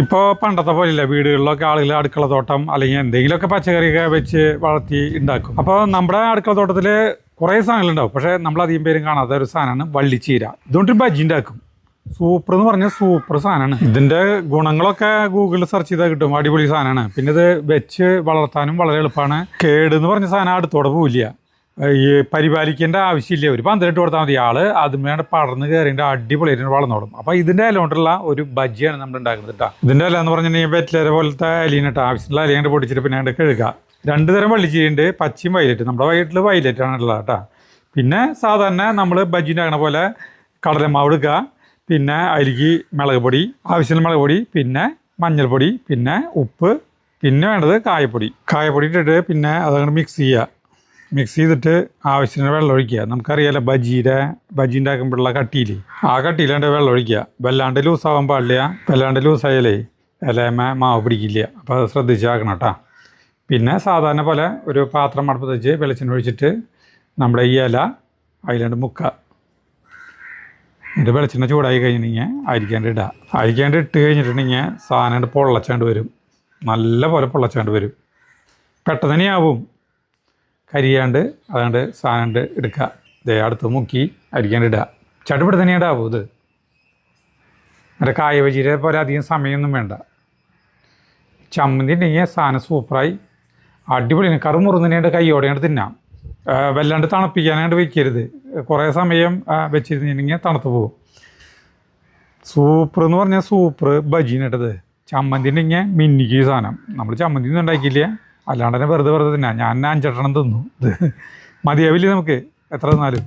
ഇപ്പോൾ പണ്ടത്തെ പോലെയില്ല, വീടുകളിലൊക്കെ ആളുകൾ അടുക്കളത്തോട്ടം അല്ലെങ്കിൽ എന്തെങ്കിലുമൊക്കെ പച്ചക്കറിയൊക്കെ വെച്ച് വളർത്തി ഉണ്ടാക്കും. അപ്പോൾ നമ്മുടെ അടുക്കളത്തോട്ടത്തിൽ കുറേ സാധനങ്ങളുണ്ടാവും. പക്ഷേ നമ്മളധികം പേരും കാണാത്ത ഒരു സാധനമാണ് വള്ളിച്ചീര. ഇതുകൊണ്ട് ബജ്ജി ഉണ്ടാക്കും. സൂപ്പർ എന്ന് പറഞ്ഞാൽ സൂപ്പർ സാധനമാണ്. ഇതിൻ്റെ ഗുണങ്ങളൊക്കെ ഗൂഗിളിൽ സെർച്ച് ചെയ്താൽ കിട്ടും. അടിപൊളി സാധനമാണ്. പിന്നെ ഇത് വെച്ച് വളർത്താനും വളരെ എളുപ്പമാണ്. കേടെന്ന് പറഞ്ഞ സാധനം അടുത്തോടെ പോവില്ല. ഈ പരിപാലിക്കേണ്ട ആവശ്യമില്ല. ഒരു 12 കൊടുത്താൽ മതി, ആള് അതുമേടെ പടർന്ന് കയറിയിട്ട് അടിപൊളിയായിട്ട് വളർന്നോളും. അപ്പോൾ ഇതിൻ്റെ ഇല കൊണ്ടുള്ള ഒരു ബജ്ജിയാണ് നമ്മൾ ഉണ്ടാക്കുന്നത് കേട്ടോ. ഇതിൻ്റെ ഇല എന്ന് പറഞ്ഞിട്ടുണ്ടെങ്കിൽ വെറ്റിലേര പോലത്തെ ഇലയാണ് കേട്ടോ. ആവശ്യമുള്ള ഇല കണ്ട് പൊടിച്ചിട്ട് പിന്നെ അതിൻ്റെ കഴുകുക. 2 തരം വള്ളിച്ചീരിയുണ്ട്, പച്ചയും വയലറ്റ്. നമ്മുടെ വീട്ടിൽ വയലറ്റാണ് ഉള്ളത് കേട്ടോ. പിന്നെ സാധാരണ നമ്മൾ ബജ്ജി ഉണ്ടാക്കണ പോലെ കടലമാവ് എടുക്കുക, പിന്നെ അതിലേക്ക് മുളക് പൊടി, ആവശ്യമുള്ള മുളക് പൊടി, പിന്നെ മഞ്ഞൾപ്പൊടി, പിന്നെ ഉപ്പ്, പിന്നെ വേണ്ടത് കായപ്പൊടി ഇട്ടിട്ട് പിന്നെ അതങ്ങോട്ട് മിക്സ് ചെയ്യുക. മിക്സ് ചെയ്തിട്ട് ആവശ്യത്തിന് വെള്ളം ഒഴിക്കുക. നമുക്കറിയാമല്ലോ ബജ്ജി ഉണ്ടാക്കുമ്പോഴുള്ള കട്ടിയിൽ, ആ കട്ടിയിലാണ്ട് വെള്ളം ഒഴിക്കുക. വല്ലാണ്ട് ലൂസാവാൻ പാടില്ല. വല്ലാണ്ട് ലൂസായാലേ ഇലമ മാവ് പിടിക്കില്ല. അപ്പോൾ അത് ശ്രദ്ധിച്ചാക്കണം കേട്ടോ. പിന്നെ സാധാരണ പോലെ ഒരു പാത്രം അടുപ്പത്ത് വെച്ച് വെളിച്ചെണ്ണ ഒഴിച്ചിട്ട് നമ്മുടെ ഈ ഇല അതിലാണ്ട് മുക്കുക. എന്നിട്ട് വെളിച്ചെണ്ണ ചൂടായി കഴിഞ്ഞിട്ടുണ്ടെങ്കിൽ അരിക്കാണ്ട് ഇട്ട് കഴിഞ്ഞിട്ടുണ്ടെങ്കിൽ സാധനം പൊള്ളച്ചാണ്ട് വരും. നല്ല പോലെ പൊള്ളച്ചാണ്ട് വരും. പെട്ടെന്ന് തന്നെ ആവും. കരിയാണ്ട് അതുകൊണ്ട് സാധനം എടുക്കുക. ഇതേ അടുത്ത് മുക്കി അരിക്കാണ്ട് ഇടുക. ചട്ടുപിടി തന്നെയാണ്ട് ആവും. ഇത് മറ്റേ കായ ബജിയെ പോലെ അധികം സമയമൊന്നും വേണ്ട. ചമ്മന്തി ഉണ്ടെങ്കിൽ സാധനം സൂപ്പറായി അടിപൊളിയാണ്. കറുമുറുന്നതിനായിട്ട് കൈയോടെയാണ് തിന്നാം. വല്ലാണ്ട് തണുപ്പിക്കാനായിട്ട് വയ്ക്കരുത്. കുറേ സമയം വെച്ചിരുന്നിട്ടുണ്ടെങ്കിൽ തണുത്ത് പോകും. സൂപ്പർ എന്ന് പറഞ്ഞാൽ സൂപ്പർ ബജീനിട്ടത്. ചമ്മന്തി ഉണ്ടെങ്കിൽ മിന്നിക്ക് ഈ സാധനം. നമ്മൾ ചമ്മന്തി ഒന്നും ഉണ്ടാക്കിയില്ല, അല്ലാണ്ട് തന്നെ വെറുതെ തിന്നാം. ഞാൻ 5 എണ്ണം തിന്നു. ഇത് മതിയാവില്ലേ നമുക്ക് എത്ര തിന്നാലും.